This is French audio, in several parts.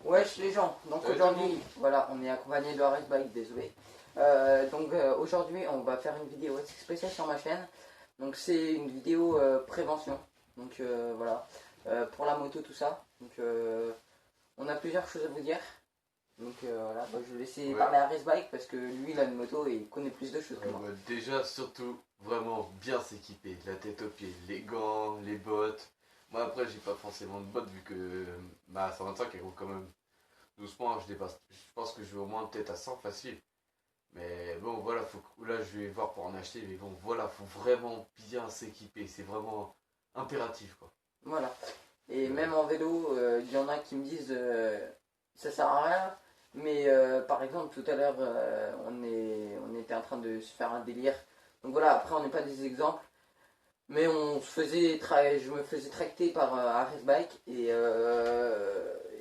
Wesh les gens, donc Salut aujourd'hui, voilà, on est accompagné de Arrest Bike, désolé. Aujourd'hui, on va faire une vidéo spéciale sur ma chaîne. Donc c'est une vidéo prévention. Donc voilà, pour la moto, tout ça. Donc on a plusieurs choses à vous dire. Donc voilà, je vais laisser Ouais. parler à Arrest Bike parce que lui, il a une moto et il connaît plus de choses que moi. Déjà, surtout, vraiment bien s'équiper, de la tête aux pieds, les gants, les bottes. Moi, après, j'ai pas forcément de bottes vu que ma 125 elle roule quand même doucement. Je dépasse, je pense que je vais au moins peut-être à 100 facile. Mais bon, voilà, là, je vais voir pour en acheter. Mais bon, voilà, faut vraiment bien s'équiper. C'est vraiment impératif, quoi. Voilà. Et même en vélo, il y en a qui me disent ça sert à rien. Mais par exemple, tout à l'heure, on était en train de se faire un délire. Donc voilà, après, on n'est pas des exemples. Mais je me faisais tracter par Ares Bike et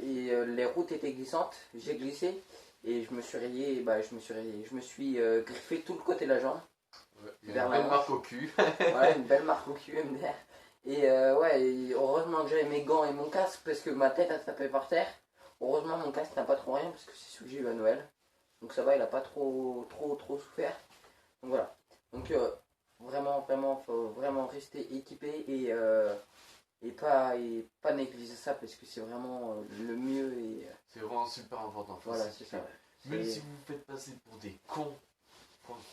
les routes étaient glissantes. J'ai glissé et je me suis rayé, je me suis griffé tout le côté de la jambe. Ouais, il y a Vers une la belle hanche. marque au cul. Ouais, une belle marque au cul MDR. Et ouais, et heureusement que j'avais mes gants et mon casque parce que ma tête a tapé par terre. Heureusement mon casque n'a pas trop rien parce que c'est celui que j'ai eu à Noël. Donc ça va, il a pas trop souffert. Donc voilà. Donc vraiment, faut vraiment rester équipé et pas négliger ça parce que c'est vraiment le mieux et C'est vraiment super important. Faut voilà, c'est s'équiper. ça. Même C'est- si vous vous faites passer pour des cons,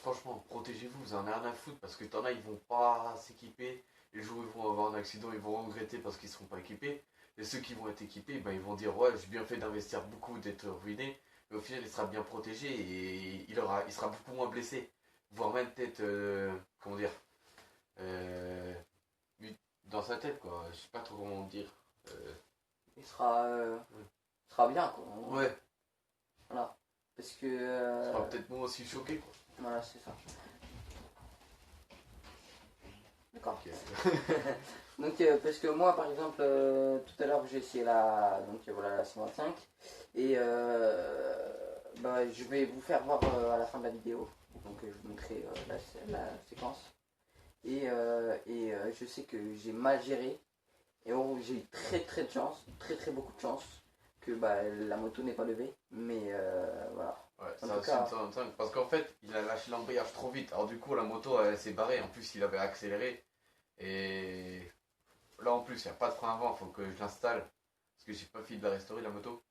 franchement, protégez-vous, vous en avez rien à foutre parce que t'en as, ils vont pas s'équiper. Et le jour où ils vont avoir un accident, ils vont regretter parce qu'ils seront pas équipés. Et ceux qui vont être équipés, ben, ils vont dire ouais, j'ai bien fait d'investir beaucoup, d'être ruiné. Mais au final, il sera bien protégé et il sera beaucoup moins blessé. Voire même peut-être, comment dire, euh, dans sa tête quoi. Je sais pas trop comment dire. Euh, il sera bien quoi. ouais, Voilà. Parce que il sera peut-être moins aussi choqué quoi. voilà, c'est ça. D'accord. Ok. Donc parce que moi par exemple tout à l'heure j'ai essayé la 125 et je vais vous faire voir à la fin de la vidéo. Donc je vous montrerai la séquence. Je sais que j'ai mal géré et j'ai eu très de chance, très beaucoup de chance que la moto n'est pas levée. Mais voilà. Ouais, En ça tout aussi cas, une 125 parce qu'en fait il a lâché l'embrayage trop vite. Alors du coup la moto elle s'est barrée. En plus il avait accéléré. Et là en plus il n'y a pas de frein avant. Faut que je l'installe. Parce que j'ai pas fini de la restaurer la moto.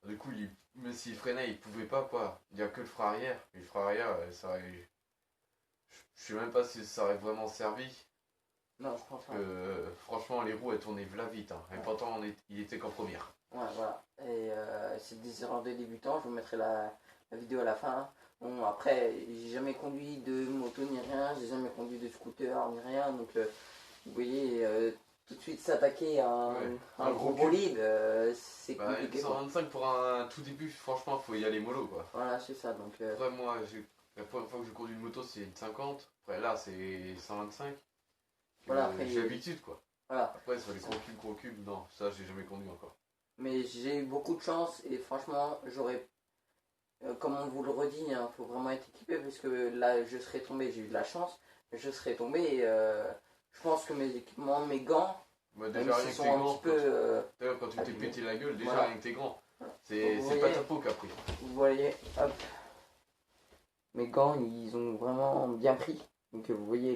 Du coup même s'il freinait il pouvait pas quoi. Il n'y a que le frein arrière. Et le frein arrière je sais même pas si ça aurait vraiment servi. non, je pense Parce pas. que franchement les roues elles tournaient v'là vite. Hein. Et pourtant il était qu'en première. Ouais, voilà. Et c'est des erreurs de débutants. Je vous mettrai la vidéo à la fin. Bon, après, j'ai jamais conduit de moto ni rien. J'ai jamais conduit de scooter ni rien. Donc, vous voyez, tout de suite s'attaquer à Ouais, un un gros gros cul. bolide, c'est Bah, une compliqué, quoi. 125 pour un tout début, franchement, faut y aller mollo quoi. Voilà, c'est ça. Donc, Après, moi, la première fois que je conduis une moto, c'est une 50. Après, là, c'est 125. voilà, après, J'ai l'habitude quoi. voilà. Après, sur les gros cubes, non, ça, j'ai jamais conduit encore. Mais j'ai eu beaucoup de chance et franchement, comme on vous le redit, hein, faut vraiment être équipé parce que là, je serais tombé. J'ai eu de la chance, mais je serais tombé et je pense que mes équipements, mes gants, Bah, même déjà, rien s'ils que sont tes un gants, petit peu d'ailleurs, quand tu t'es abîmés. pété la gueule, déjà, Voilà. rien que tes gants. Donc, C'est vous pas voyez, ta peau qui a pris. vous voyez, hop, mes gants, ils ont vraiment bien pris. Donc vous voyez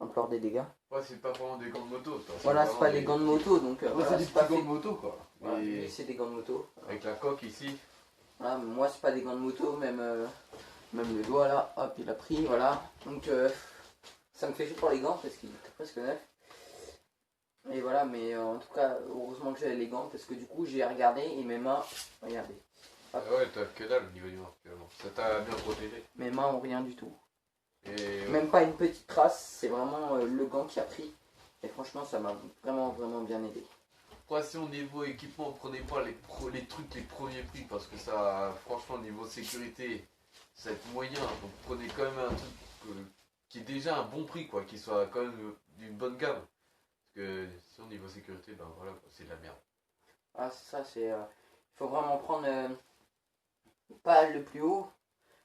l'ampleur des dégâts. Ouais, c'est pas vraiment des gants de moto, toi. Voilà, c'est vraiment pas des gants de moto, donc Ouais, voilà, c'est des c'est pas petits gants fait. de moto quoi. Voilà, Mais lui, c'est des gants de moto. avec la coque ici. Voilà, mais moi, c'est pas des gants de moto, même le doigt là, hop, il a pris, voilà. Donc ça me fait chier pour les gants parce qu'il était presque neuf. Et voilà, mais en tout cas, heureusement que j'avais les gants parce que du coup, j'ai regardé et mes mains, regardez, Ah ouais, t'as que dalle au niveau du ventre, finalement. Ça t'a bien protégé. mes mains ont rien du tout. Et Même pas une petite trace, c'est vraiment le gant qui a pris. Et franchement, ça m'a vraiment bien aidé. après, si au niveau équipement, prenez pas les trucs, les premiers prix, parce que ça, franchement, niveau sécurité, ça va être moyen. Donc prenez quand même un truc qui est déjà un bon prix, quoi, qui soit quand même d'une bonne gamme. Parce que si au niveau sécurité, ben voilà, quoi, c'est de la merde. Ah, c'est ça, il faut vraiment prendre pas le plus haut,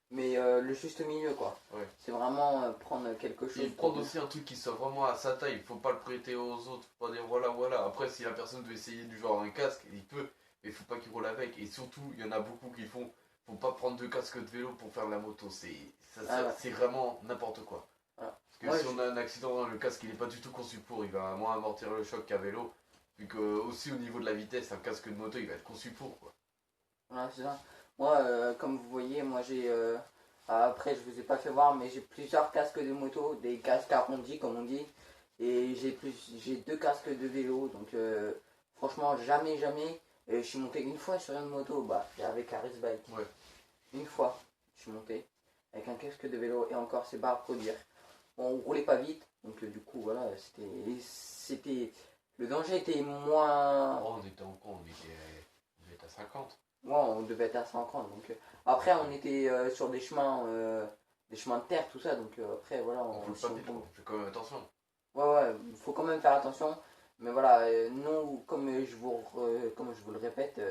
mais le juste milieu, quoi. Ouais. C'est vraiment prendre quelque chose. Et prendre aussi un truc qui soit vraiment à sa taille, il faut pas le prêter aux autres, faut pas dire voilà. Après, si la personne veut essayer du genre un casque, il peut. mais faut pas qu'ils roulent avec. Et surtout, il y en a beaucoup qui faut pas prendre de casque de vélo pour faire la moto. C'est vraiment n'importe quoi. Voilà. Parce que Moi, si on a un accident, le casque il est pas du tout conçu pour, il va moins amortir le choc qu'un vélo. Vu que aussi au niveau de la vitesse, un casque de moto il va être conçu pour quoi. voilà, c'est ça. Moi, comme vous voyez, moi j'ai. Après, je vous ai pas fait voir, mais j'ai plusieurs casques de moto, des casques arrondis comme on dit. Et j'ai deux casques de vélo. Donc, franchement, jamais. Je suis monté une fois sur une moto, bah, avec Harris Bike. Ouais. Une fois, je suis monté avec un casque de vélo et encore, c'est pas à reproduire. Bon, on roulait pas vite, donc du coup, voilà, le danger était moins. Oh, on était en con, on devait être à 50. Ouais, on devait être à 50. Donc, après, on était sur des chemins de terre, tout ça. Donc, après, voilà. On roule pas vite, quoi. On fait quand même attention. Ouais, il faut quand même faire attention. Mais voilà, nous, comme je vous le répète,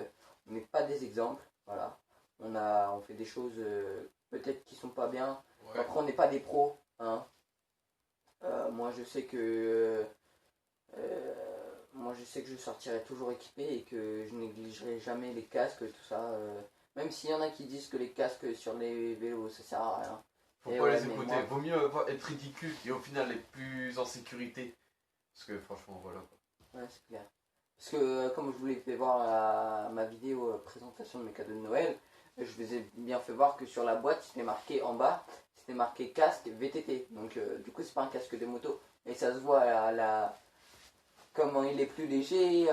on n'est pas des exemples. Voilà. On fait des choses peut-être qui sont pas bien. Ouais. Après, on n'est pas des pros. Hein. Moi, je sais que. Moi, je sais que je sortirai toujours équipé et que je négligerai jamais les casques, tout ça. Même s'il y en a qui disent que les casques sur les vélos, ça sert à rien. Faut Et pas ouais, les mais écouter. moi- Vaut mieux être ridicule et au final être plus en sécurité. Parce que franchement, voilà quoi. Ouais, c'est clair. Parce que, comme je vous l'ai fait voir à ma vidéo présentation de mes cadeaux de Noël, je vous ai bien fait voir que sur la boîte, c'était marqué en bas, c'était marqué casque VTT. Donc, du coup, c'est pas un casque de moto. Et ça se voit comment il est plus léger,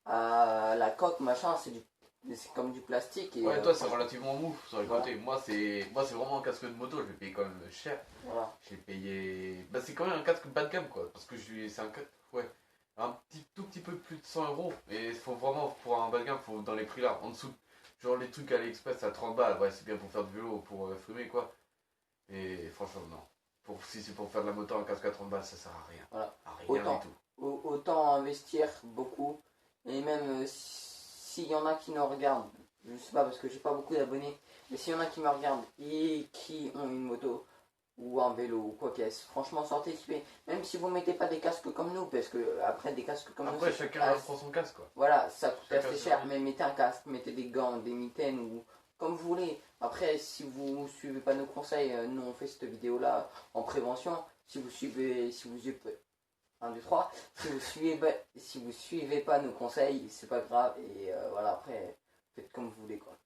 à la coque, machin, c'est comme du plastique. Et, Ouais, toi c'est relativement mou sur les voilà. côtés. Moi c'est vraiment un casque de moto, je l'ai payé quand même cher. Voilà. J'ai payé. Bah c'est quand même un casque bas de gamme quoi. Parce que c'est un casque. Ouais. Tout petit peu plus de 100 euros. Mais il faut vraiment, pour un bas de gamme, faut dans les prix là. En dessous. Genre les trucs AliExpress à 30 balles, ouais c'est bien pour faire du vélo, pour fumer quoi. Et franchement non. Si c'est pour faire de la moto, un casque à 30 balles, ça sert à rien. Voilà. À rien Autant, du tout. autant investir beaucoup. Et même s'il y en a qui nous regardent, je sais pas parce que j'ai pas beaucoup d'abonnés, mais s'il y en a qui me regardent et qui ont une moto ou un vélo ou quoi qu'est-ce, franchement sortez équipés. Même si vous mettez pas des casques comme nous, parce que après des casques comme Après nous, chacun prend son casque quoi. voilà, ça coûte Chacun assez ses cher, envies. mais mettez un casque, mettez des gants, des mitaines ou comme vous voulez. Après, si vous suivez pas nos conseils, nous on fait cette vidéo là en prévention. Si vous suivez 1, 2, 3. Si vous suivez pas nos conseils, c'est pas grave. Et voilà, après, faites comme vous voulez, quoi.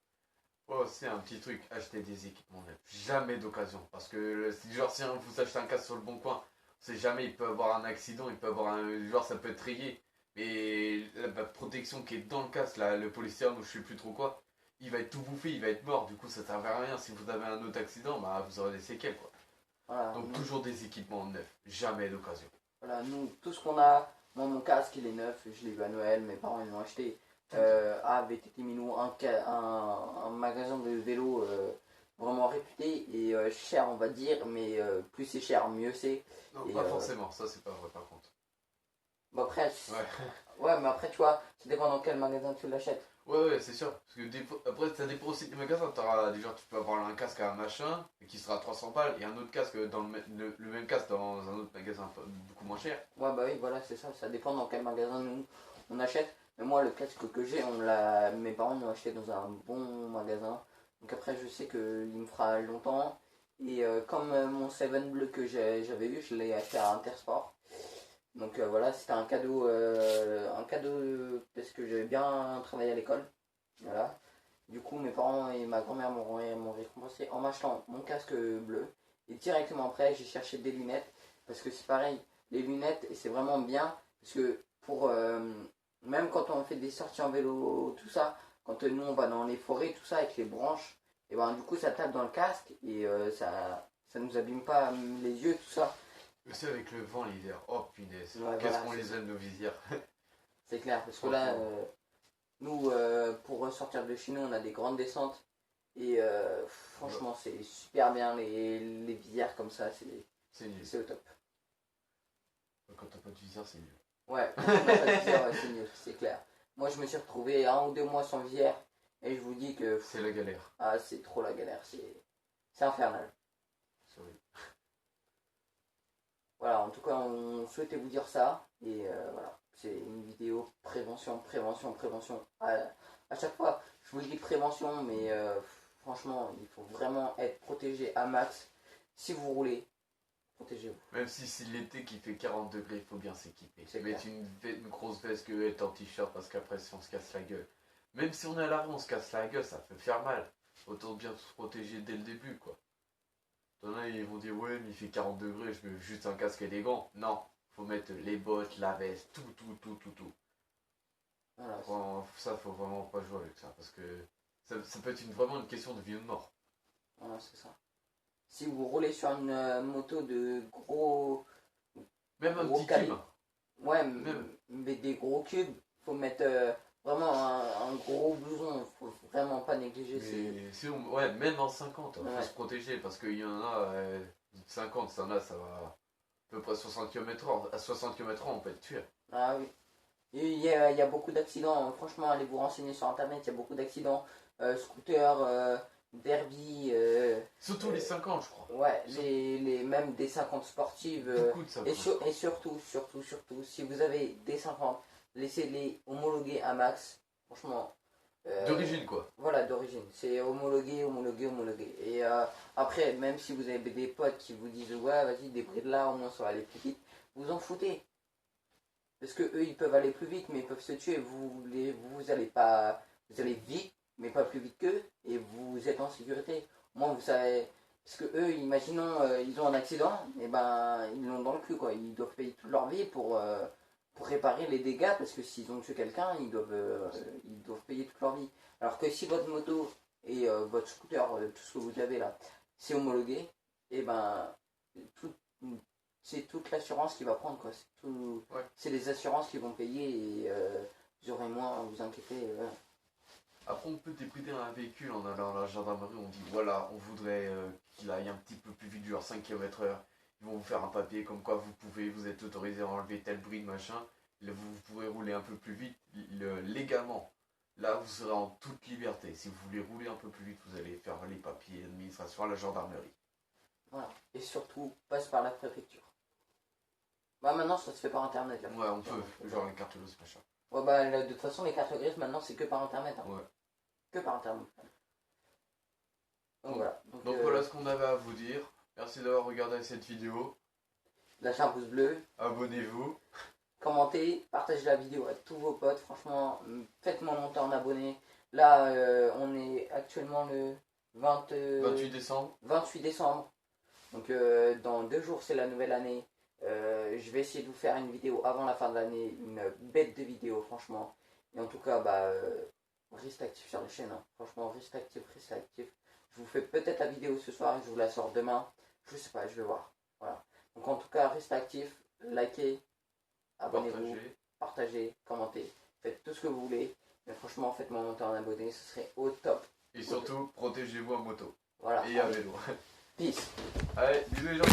Ouais, aussi un petit truc, acheter des équipements neufs. Jamais d'occasion. Parce que genre si vous achetez un casque sur le bon coin, on sait jamais, il peut avoir un accident, il peut avoir un. Genre ça peut être rayé. Mais la protection qui est dans le casque, là, le polystyrène ou je sais plus trop quoi, il va être tout bouffé, il va être mort. Du coup ça sert à rien. Si vous avez un autre accident, bah vous aurez des séquelles quoi. Voilà, Donc nous, toujours des équipements neufs. Jamais d'occasion. voilà, nous, tout ce qu'on a, moi, mon casque, il est neuf, je l'ai eu à Noël, mes parents, ils l'ont acheté. À VTT Milou, un magasin de vélo vraiment réputé et cher, on va dire, mais plus c'est cher, mieux c'est. Non, Et, pas forcément, ça c'est pas vrai par contre. Bon, après, Ouais. ouais, mais après, tu vois, ça dépend dans quel magasin tu l'achètes. Ouais, c'est sûr. Parce que après, ça dépend aussi des magasins. Déjà, tu peux avoir un casque à un machin qui sera à 300 balles et un autre casque dans le même casque dans un autre magasin beaucoup moins cher. Ouais, bah oui, voilà, c'est ça. Ça dépend dans quel magasin nous on achète. Mais moi, le casque que j'ai, mes parents m'ont acheté dans un bon magasin. Donc après, je sais qu'il me fera longtemps. Et comme mon Seven bleu que j'avais eu, je l'ai acheté à Intersport. Donc voilà, c'était un cadeau parce que j'avais bien travaillé à l'école. Voilà. Du coup, mes parents et ma grand-mère m'ont récompensé en m'achetant mon casque bleu. Et directement après, j'ai cherché des lunettes. Parce que c'est pareil, les lunettes, et c'est vraiment bien. Parce que même quand on fait des sorties en vélo, tout ça, quand nous on va dans les forêts, tout ça, avec les branches, et ben du coup ça tape dans le casque et ça nous abîme pas les yeux, tout ça. Aussi avec le vent l'hiver. Oh punaise. Ouais, Qu'est-ce voilà, qu'on les aime nos visières. c'est clair. Parce que là, Franchement. nous, pour sortir de chez nous, on a des grandes descentes. Et franchement, c'est super bien les visières comme ça, C'est nul. c'est au top. Quand t'as pas de visière, c'est nul. Ouais, quand on a pas de visière, ouais, c'est mieux, c'est clair. Moi, je me suis retrouvé 1 ou 2 mois sans visière. Et je vous dis que C'est la galère. ah, c'est trop la galère, c'est infernal. C'est horrible. Voilà, en tout cas, on souhaitait vous dire ça. Et voilà, c'est une vidéo prévention, prévention, prévention. À chaque fois, je vous dis prévention, mais franchement, il faut vraiment être protégé à max. Si vous roulez, protégez-vous. Même si c'est l'été qui fait 40 degrés, il faut bien s'équiper. C'est Mettre clair. une grosse veste que être en t-shirt parce qu'après si on se casse la gueule. Même si on est à l'arrêt, on se casse la gueule, ça peut faire mal. Autant bien se protéger dès le début quoi. T'en as, ils vont dire ouais mais il fait 40 degrés, je mets juste un casque et des gants. Non, faut mettre les bottes, la veste, tout. Voilà, Ça faut vraiment pas jouer avec ça parce que ça peut être vraiment une question de vie ou de mort. voilà, c'est ça. Si vous roulez sur une moto de Même un gros petit calibre, cube. ouais, Même. mais des gros cubes, faut mettre vraiment un gros blouson, faut vraiment pas négliger. Mais si ouais, même en 50, Ouais. faut se protéger parce qu'il y en a 50, ça va à peu près 60 km/h. À 60 km/h, on peut être tué. Ah oui. Et il y a beaucoup d'accidents, franchement, allez vous renseigner sur internet, il y a beaucoup d'accidents, scooter, derby, Surtout les 50, je crois. ouais, même des 50 sportives, Beaucoup de 50. et surtout, si vous avez des 50, laissez-les homologuer à max, franchement. D'origine, quoi. Voilà, d'origine, c'est homologué. Et après, même si vous avez des potes qui vous disent, ouais, vas-y, débride là, au moins ça va aller plus vite, vous en foutez. Parce que eux, ils peuvent aller plus vite, mais ils peuvent se tuer. Vous allez pas, vous allez vite, mais pas plus vite qu'eux, et vous êtes en sécurité. Moi, vous savez, parce que eux, imaginons, ils ont un accident, et ben, ils l'ont dans le cul, quoi. Ils doivent payer toute leur vie pour réparer les dégâts, parce que s'ils ont tué quelqu'un, ils doivent payer toute leur vie. Alors que si votre moto et votre scooter, tout ce que vous avez là, c'est homologué, et ben, tout, c'est toute l'assurance qui va prendre, quoi. Ouais. C'est les assurances qui vont payer et vous aurez moins à vous inquiéter. Après, on peut débrider un véhicule en allant à la gendarmerie. On dit voilà, on voudrait qu'il aille un petit peu plus vite, genre 5 km/h. Ils vont vous faire un papier comme quoi vous êtes autorisé à enlever tel bruit, machin. Vous pourrez rouler un peu plus vite légalement. Là, vous serez en toute liberté. Si vous voulez rouler un peu plus vite, vous allez faire les papiers d'administration à la gendarmerie. Voilà. Et surtout, passe par la préfecture. Bah maintenant, ça se fait par internet. Là. Ouais, on peut. Genre les cartes grises, machin. Ouais, bah de toute façon, les cartes grises, maintenant, c'est que par internet. Hein. Ouais. Que par internet. Donc voilà. Donc voilà ce qu'on avait à vous dire. Merci d'avoir regardé cette vidéo. Lâchez un pouce bleu, Abonnez-vous. commentez, partagez la vidéo à tous vos potes. Franchement, faites-moi monter en abonnés. Là, on est actuellement le 28 décembre. 28 décembre. Donc dans 2 jours, c'est la nouvelle année. Je vais essayer de vous faire une vidéo avant la fin de l'année, une bête de vidéo, franchement. Et en tout cas, restez actifs sur la chaîne. Hein. Franchement, restez actifs. Je vous fais peut-être la vidéo ce soir et je vous la sors demain. Je sais pas, je vais voir. Voilà. Donc en tout cas, restez actifs, likez, abonnez-vous, partagez, commentez. Faites tout ce que vous voulez. Mais franchement, faites-moi monter en abonné, ce serait au top. Et surtout, protégez-vous à moto. Voilà. Et à vélo. Peace. Allez, bisous les gens.